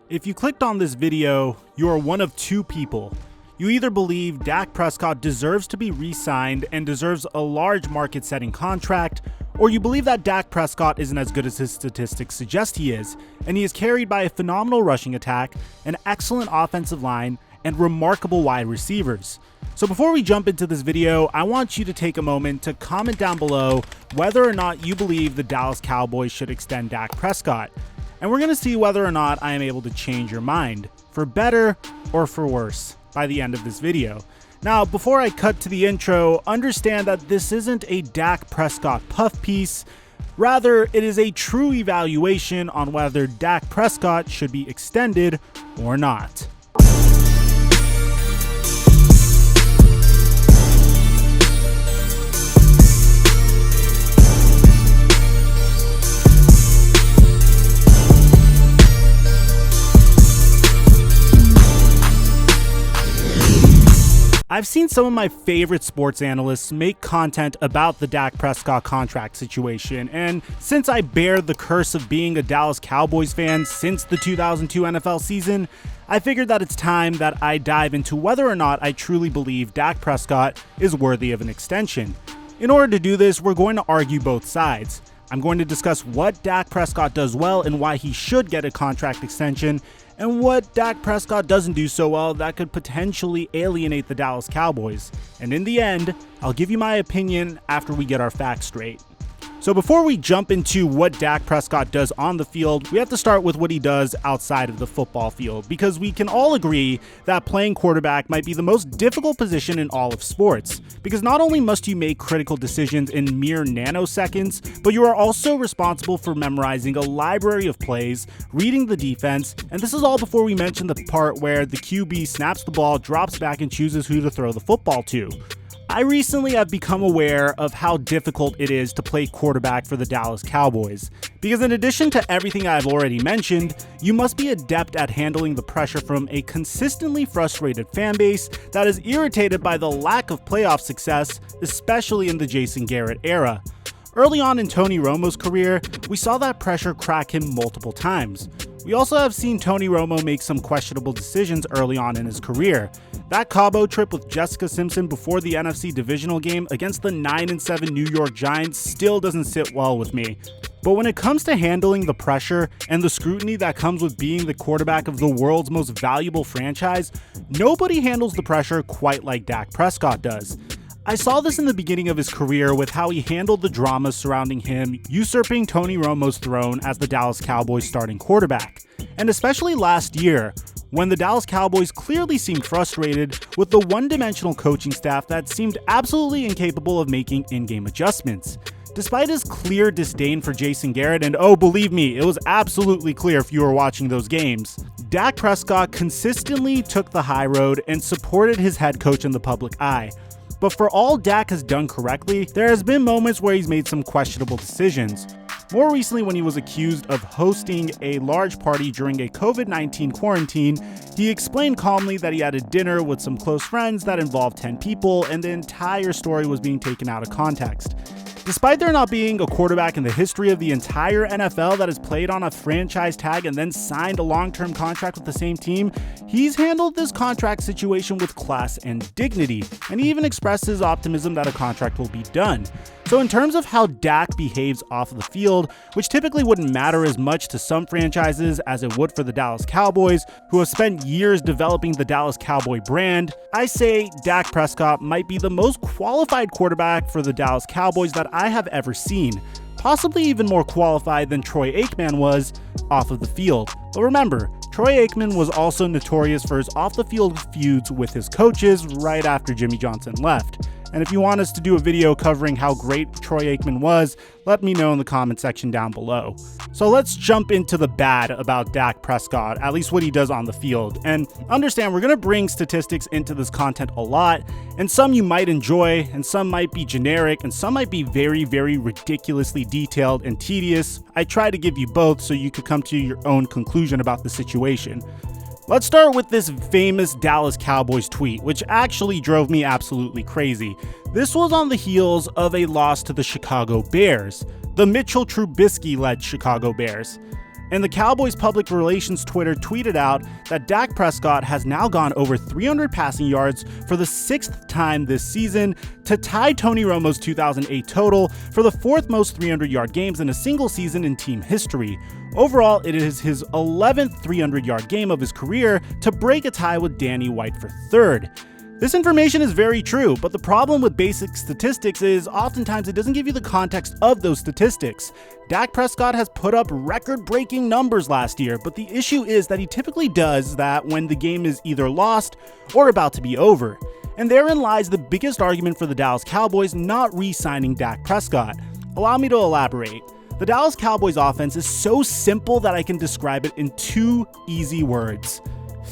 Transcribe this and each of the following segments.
If you clicked on this video, you are one of two people. You either believe Dak Prescott deserves to be re-signed and deserves a large market-setting contract, or you believe that Dak Prescott isn't as good as his statistics suggest he is, and he is carried by a phenomenal rushing attack, an excellent offensive line, and remarkable wide receivers. So before we jump into this video, I want you to take a moment to comment down below whether or not you believe the Dallas Cowboys should extend Dak Prescott. And we're going to see whether or not I am able to change your mind, for better or for worse, by the end of this video. Now, before I cut to the intro, understand that this isn't a Dak Prescott puff piece. Rather, it is a true evaluation on whether Dak Prescott should be extended or not. I've seen some of my favorite sports analysts make content about the Dak Prescott contract situation, and since I bear the curse of being a Dallas Cowboys fan since the 2002 NFL season, I figured that it's time that I dive into whether or not I truly believe Dak Prescott is worthy of an extension. In order to do this, we're going to argue both sides. I'm going to discuss what Dak Prescott does well and why he should get a contract extension, and what Dak Prescott doesn't do so well that could potentially alienate the Dallas Cowboys. And in the end, I'll give you my opinion after we get our facts straight. So before we jump into what Dak Prescott does on the field, we have to start with what he does outside of the football field, because we can all agree that playing quarterback might be the most difficult position in all of sports, because not only must you make critical decisions in mere nanoseconds, but you are also responsible for memorizing a library of plays, reading the defense, and this is all before we mention the part where the QB snaps the ball, drops back, and chooses who to throw the football to. I recently have become aware of how difficult it is to play quarterback for the Dallas Cowboys, because in addition to everything I've already mentioned, you must be adept at handling the pressure from a consistently frustrated fan base that is irritated by the lack of playoff success, especially in the Jason Garrett era. Early on in Tony Romo's career, we saw that pressure crack him multiple times. We also have seen Tony Romo make some questionable decisions early on in his career. That Cabo trip with Jessica Simpson before the NFC divisional game against the 9-7 New York Giants still doesn't sit well with me. But when it comes to handling the pressure and the scrutiny that comes with being the quarterback of the world's most valuable franchise, nobody handles the pressure quite like Dak Prescott does. I saw this in the beginning of his career with how he handled the drama surrounding him usurping Tony Romo's throne as the Dallas Cowboys starting quarterback. And especially last year, when the Dallas Cowboys clearly seemed frustrated with the one-dimensional coaching staff that seemed absolutely incapable of making in-game adjustments. Despite his clear disdain for Jason Garrett, and oh, believe me, it was absolutely clear if you were watching those games, Dak Prescott consistently took the high road and supported his head coach in the public eye. But for all Dak has done correctly, there has been moments where he's made some questionable decisions. More recently, when he was accused of hosting a large party during a COVID-19 quarantine, he explained calmly that he had a dinner with some close friends that involved 10 people, and the entire story was being taken out of context. Despite there not being a quarterback in the history of the entire NFL that has played on a franchise tag and then signed a long-term contract with the same team, he's handled this contract situation with class and dignity, and he even expressed his optimism that a contract will be done. So in terms of how Dak behaves off of the field, which typically wouldn't matter as much to some franchises as it would for the Dallas Cowboys, who have spent years developing the Dallas Cowboy brand, I say Dak Prescott might be the most qualified quarterback for the Dallas Cowboys that I have ever seen, possibly even more qualified than Troy Aikman was off of the field. But remember, Troy Aikman was also notorious for his off-the-field feuds with his coaches right after Jimmy Johnson left. And if you want us to do a video covering how great Troy Aikman was, let me know in the comment section down below. So let's jump into the bad about Dak Prescott, at least what he does on the field. And understand, we're going to bring statistics into this content a lot, and some you might enjoy, and some might be generic, and some might be very, very ridiculously detailed and tedious. I try to give you both so you could come to your own conclusion about the situation. Let's start with this famous Dallas Cowboys tweet, which actually drove me absolutely crazy. This was on the heels of a loss to the Chicago Bears, the Mitchell Trubisky-led Chicago Bears. And the Cowboys public relations Twitter tweeted out that Dak Prescott has now gone over 300 passing yards for the 6th time this season to tie Tony Romo's 2008 total for the 4th most 300-yard games in a single season in team history. Overall, it is his 11th 300-yard game of his career to break a tie with Danny White for 3rd. This information is very true, but the problem with basic statistics is oftentimes it doesn't give you the context of those statistics. Dak Prescott has put up record-breaking numbers last year, but the issue is that he typically does that when the game is either lost or about to be over. And therein lies the biggest argument for the Dallas Cowboys not re-signing Dak Prescott. Allow me to elaborate. The Dallas Cowboys offense is so simple that I can describe it in 2 easy words.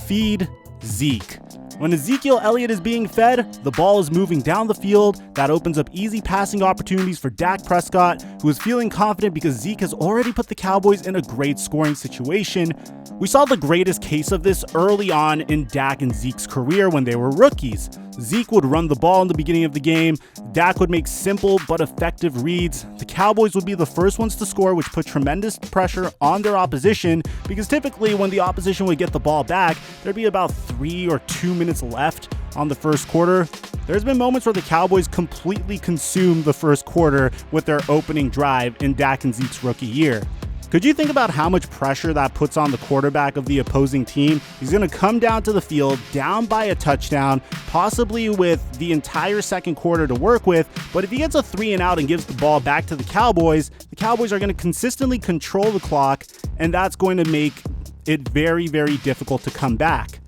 Feed Zeke. When Ezekiel Elliott is being fed, the ball is moving down the field. That opens up easy passing opportunities for Dak Prescott, who is feeling confident because Zeke has already put the Cowboys in a great scoring situation. We saw the greatest case of this early on in Dak and Zeke's career when they were rookies. Zeke would run the ball in the beginning of the game, Dak would make simple but effective reads. The Cowboys would be the first ones to score, which put tremendous pressure on their opposition, because typically when the opposition would get the ball back, there'd be about 3 or 2 minutes left on the first quarter. There's been moments where the Cowboys completely consumed the first quarter with their opening drive in Dak and Zeke's rookie year. Could you think about how much pressure that puts on the quarterback of the opposing team? He's going to come down to the field, down by a touchdown, possibly with the entire second quarter to work with, but if he gets a 3 and out and gives the ball back to the Cowboys are going to consistently control the clock, and that's going to make it very, very difficult to come back.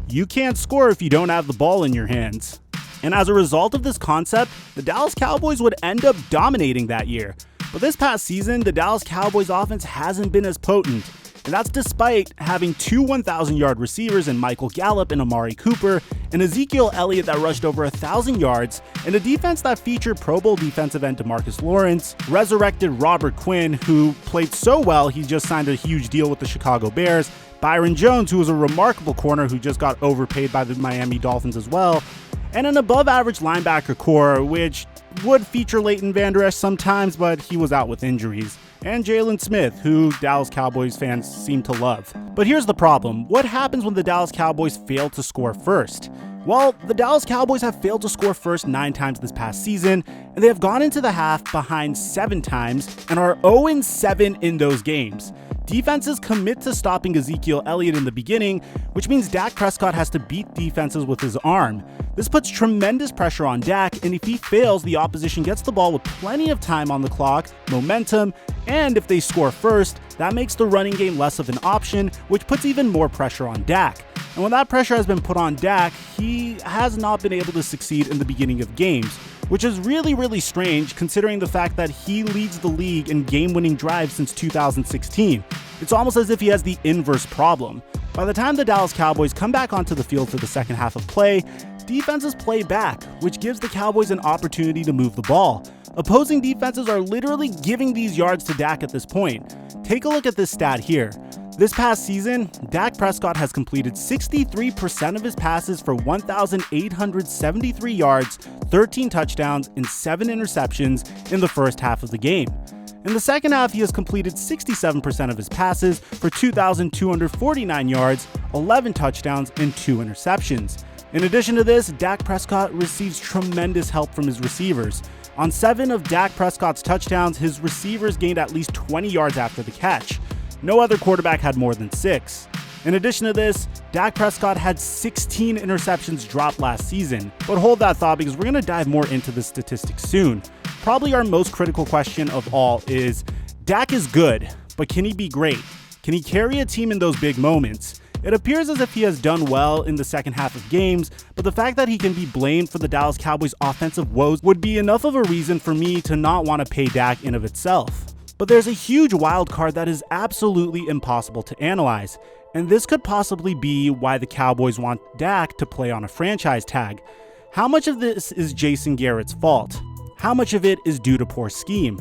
You can't score if you don't have the ball in your hands. And as a result of this concept, the Dallas Cowboys would end up dominating that year. But this past season, the Dallas Cowboys offense hasn't been as potent, and that's despite having 2 1,000-yard receivers in Michael Gallup and Amari Cooper, and Ezekiel Elliott that rushed over 1,000 yards, and a defense that featured Pro Bowl defensive end DeMarcus Lawrence, resurrected Robert Quinn, who played so well he just signed a huge deal with the Chicago Bears, Byron Jones, who was a remarkable corner who just got overpaid by the Miami Dolphins as well, and an above-average linebacker core, which would feature Leighton Vander Esch sometimes, but he was out with injuries, and Jalen Smith, who Dallas Cowboys fans seem to love. But here's the problem. What happens when the Dallas Cowboys fail to score first? Well, the Dallas Cowboys have failed to score first 9 times this past season, and they have gone into the half behind 7 times and are 0-7 in those games. Defenses commit to stopping Ezekiel Elliott in the beginning, which means Dak Prescott has to beat defenses with his arm. This puts tremendous pressure on Dak, and if he fails, the opposition gets the ball with plenty of time on the clock, momentum, and if they score first, that makes the running game less of an option, which puts even more pressure on Dak. And when that pressure has been put on Dak, he has not been able to succeed in the beginning of games, which is really, really strange considering the fact that he leads the league in game-winning drives since 2016. It's almost as if he has the inverse problem. By the time the Dallas Cowboys come back onto the field for the second half of play, defenses play back, which gives the Cowboys an opportunity to move the ball. Opposing defenses are literally giving these yards to Dak at this point. Take a look at this stat here. This past season, Dak Prescott has completed 63% of his passes for 1,873 yards, 13 touchdowns, and 7 interceptions in the first half of the game. In the second half, he has completed 67% of his passes for 2,249 yards, 11 touchdowns, and 2 interceptions. In addition to this, Dak Prescott receives tremendous help from his receivers. On 7 of Dak Prescott's touchdowns, his receivers gained at least 20 yards after the catch. No other quarterback had more than 6. In addition to this, Dak Prescott had 16 interceptions dropped last season. But hold that thought because we're going to dive more into the statistics soon. Probably our most critical question of all is, Dak is good, but can he be great? Can he carry a team in those big moments? It appears as if he has done well in the second half of games, but the fact that he can be blamed for the Dallas Cowboys' offensive woes would be enough of a reason for me to not want to pay Dak in of itself. But there's a huge wild card that is absolutely impossible to analyze, and this could possibly be why the Cowboys want Dak to play on a franchise tag. How much of this is Jason Garrett's fault? How much of it is due to poor scheme?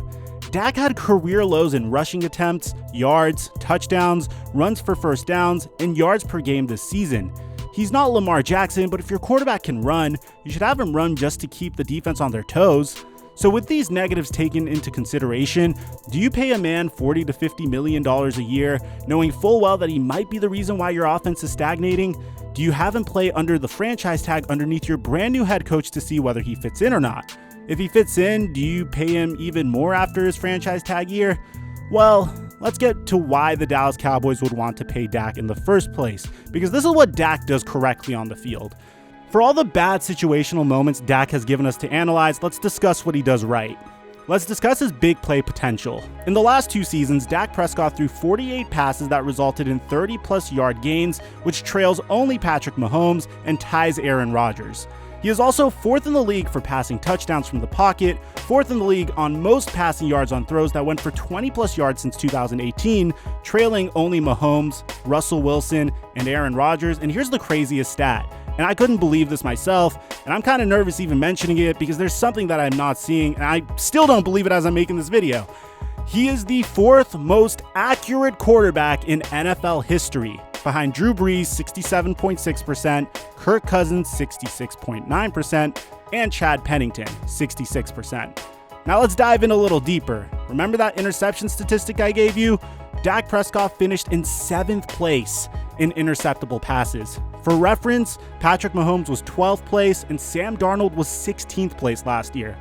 Dak had career lows in rushing attempts, yards, touchdowns, runs for first downs, and yards per game this season. He's not Lamar Jackson, but if your quarterback can run, you should have him run just to keep the defense on their toes. So with these negatives taken into consideration, do you pay a man $40 to $50 million a year, knowing full well that he might be the reason why your offense is stagnating? Do you have him play under the franchise tag underneath your brand new head coach to see whether he fits in or not? If he fits in, do you pay him even more after his franchise tag year? Well, let's get to why the Dallas Cowboys would want to pay Dak in the first place, because this is what Dak does correctly on the field. For all the bad situational moments Dak has given us to analyze, let's discuss what he does right. Let's discuss his big play potential. In the last 2 seasons, Dak Prescott threw 48 passes that resulted in 30-plus yard gains, which trails only Patrick Mahomes and ties Aaron Rodgers. He is also 4th in the league for passing touchdowns from the pocket, 4th in the league on most passing yards on throws that went for 20-plus yards since 2018, trailing only Mahomes, Russell Wilson, and Aaron Rodgers. And here's the craziest stat. And I couldn't believe this myself, and I'm kind of nervous even mentioning it because there's something that I'm not seeing, and I still don't believe it as I'm making this video. He is the 4th most accurate quarterback in NFL history, behind Drew Brees 67.6%, Kirk Cousins 66.9%, and Chad Pennington 66%. Now let's dive in a little deeper. Remember that interception statistic I gave you? Dak Prescott finished in 7th place in interceptable passes. For reference, Patrick Mahomes was 12th place and Sam Darnold was 16th place last year.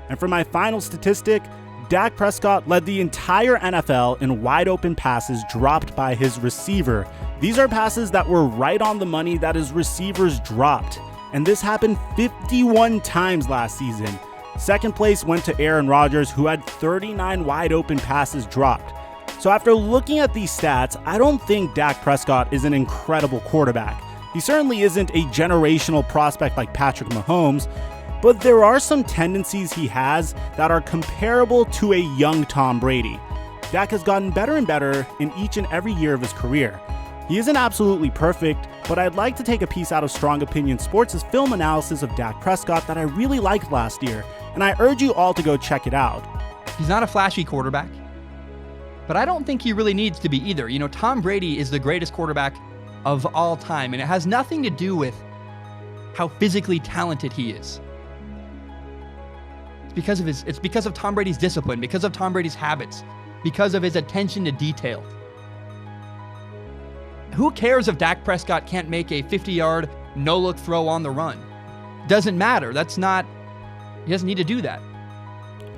And for my final statistic, Dak Prescott led the entire NFL in wide open passes dropped by his receiver. These are passes that were right on the money that his receivers dropped. And this happened 51 times last season. Second place went to Aaron Rodgers, who had 39 wide open passes dropped. So after looking at these stats, I don't think Dak Prescott is an incredible quarterback. He certainly isn't a generational prospect like Patrick Mahomes, but there are some tendencies he has that are comparable to a young Tom Brady. Dak has gotten better and better in each and every year of his career. He isn't absolutely perfect, but I'd like to take a piece out of Strong Opinion Sports' film analysis of Dak Prescott that I really liked last year, and I urge you all to go check it out. He's not a flashy quarterback, but I don't think he really needs to be either. You know, Tom Brady is the greatest quarterback of all time, and it has nothing to do with how physically talented he is. It's because of Tom Brady's discipline, because of Tom Brady's habits, because of his attention to detail. Who cares if Dak Prescott can't make a 50-yard no-look throw on the run? Doesn't matter. He doesn't need to do that.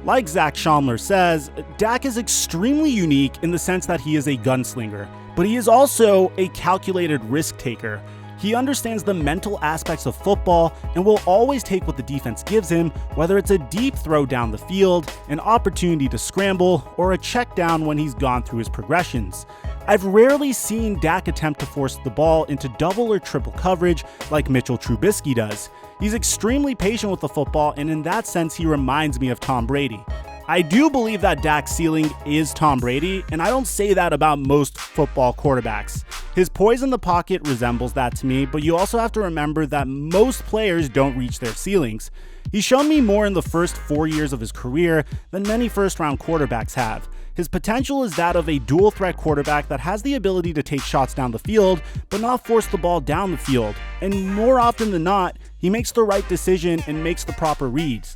Like Zach Schaumler says, Dak is extremely unique in the sense that he is a gunslinger, but he is also a calculated risk taker. He understands the mental aspects of football and will always take what the defense gives him, whether it's a deep throw down the field, an opportunity to scramble, or a check down when he's gone through his progressions. I've rarely seen Dak attempt to force the ball into double or triple coverage like Mitchell Trubisky does. He's extremely patient with the football, and in that sense, he reminds me of Tom Brady. I do believe that Dak's ceiling is Tom Brady, and I don't say that about most football quarterbacks. His poise in the pocket resembles that to me, but you also have to remember that most players don't reach their ceilings. He's shown me more in the first 4 years of his career than many first-round quarterbacks have. His potential is that of a dual-threat quarterback that has the ability to take shots down the field, but not force the ball down the field. And more often than not, he makes the right decision and makes the proper reads.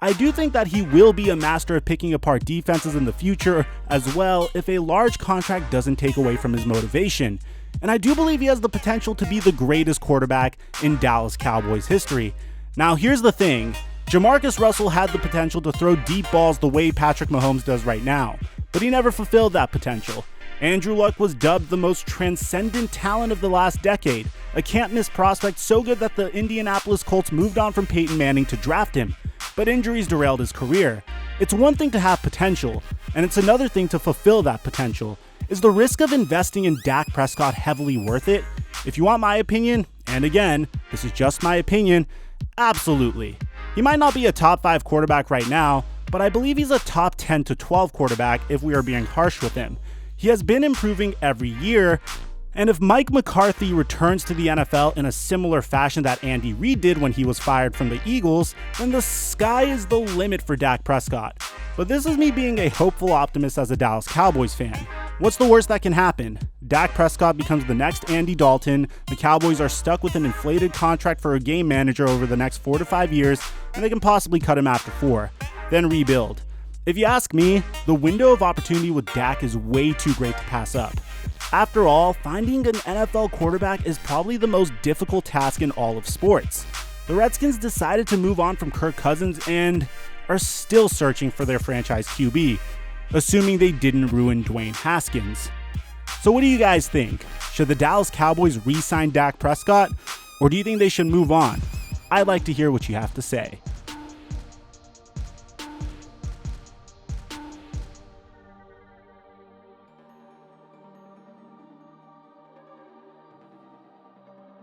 I do think that he will be a master of picking apart defenses in the future as well if a large contract doesn't take away from his motivation. And I do believe he has the potential to be the greatest quarterback in Dallas Cowboys history. Now here's the thing, Jamarcus Russell had the potential to throw deep balls the way Patrick Mahomes does right now, but he never fulfilled that potential. Andrew Luck was dubbed the most transcendent talent of the last decade, a can't-miss prospect so good that the Indianapolis Colts moved on from Peyton Manning to draft him, but injuries derailed his career. It's one thing to have potential, and it's another thing to fulfill that potential. Is the risk of investing in Dak Prescott heavily worth it? If you want my opinion, and again, this is just my opinion, absolutely. He might not be a top 5 quarterback right now, but I believe he's a top 10 to 12 quarterback if we are being harsh with him. He has been improving every year, and if Mike McCarthy returns to the NFL in a similar fashion that Andy Reid did when he was fired from the Eagles, then the sky is the limit for Dak Prescott. But this is me being a hopeful optimist as a Dallas Cowboys fan. What's the worst that can happen? Dak Prescott becomes the next Andy Dalton, the Cowboys are stuck with an inflated contract for a game manager over the next 4 to 5 years, and they can possibly cut him after 4. then rebuild. If you ask me, the window of opportunity with Dak is way too great to pass up. After all, finding an NFL quarterback is probably the most difficult task in all of sports. The Redskins decided to move on from Kirk Cousins and are still searching for their franchise QB, assuming they didn't ruin Dwayne Haskins. So what do you guys think? Should the Dallas Cowboys re-sign Dak Prescott, or do you think they should move on? I'd like to hear what you have to say.